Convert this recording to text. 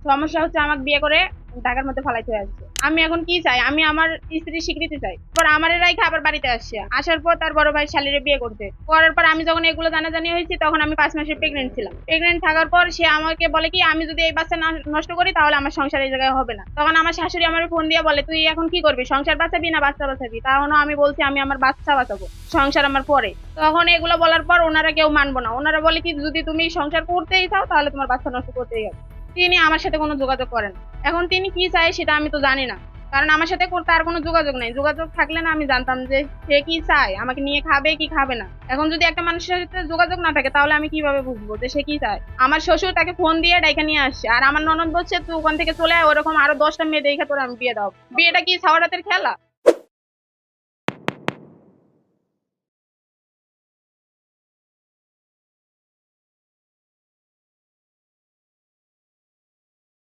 সমস্যা হচ্ছে আমাকে বিয়ে করে ঢাকার মধ্যে ফালাইতে আসছে। আমি এখন কি চাই? আমি আমার স্ত্রীর স্বীকৃতি চাই। পর আমার রাইখে আবার বাড়িতে আসছে। আসার পর তার বড় ভাই শালীরে বিয়ে করতে। করার পর আমি যখন এগুলো জানাজানি হয়েছি তখন আমি 5 মাসের প্রেগনেন্ট ছিলাম। প্রেগনেন্ট থাকার পর সে আমাকে বলে কি আমি যদি এই বাচ্চা নষ্ট করি তাহলে আমার সংসার এই জায়গায় হবে না। তখন আমার শাশুড়ি আমার ফোন দিয়ে বলে তুই এখন কি করবি? সংসার বাঁচাবি না বাচ্চা বাঁচাবি? তখন আমি বলছি আমি আমার বাচ্চা বাঁচাবো, সংসার আমার পরে। তখন এগুলো বলার পর ওনারা কেউ মানবো না। ওনারা বলে কি যদি তুমি সংসার করতেই চাও তাহলে তোমার বাচ্চা নষ্ট করতেই হবে। তিনি আমার সাথে কোনো যোগাযোগ করেন না। এখন তিনি কি চায় সেটা আমি তো জানি না, কারণ আমার সাথে তার কোনো যোগাযোগ নেই। যোগাযোগ থাকলে না আমি জানতাম যে সে কি চায়, আমাকে নিয়ে খাবে কি খাবে না। এখন যদি একটা মানুষের সাথে যোগাযোগ না থাকে তাহলে আমি কিভাবে বুঝবো যে সে কি চায়? আমার শ্বশুর তাকে ফোন দিয়ে ডাইকা নিয়ে আসছে, আর আমার ননদ বলছে তুই ওখান থেকে চলে আয়, ওরকম আরো 10টা মেয়ে দেখে তোর আমি বিয়ে দাও। বিয়েটা কি ছাওয়ারাতের খেলা?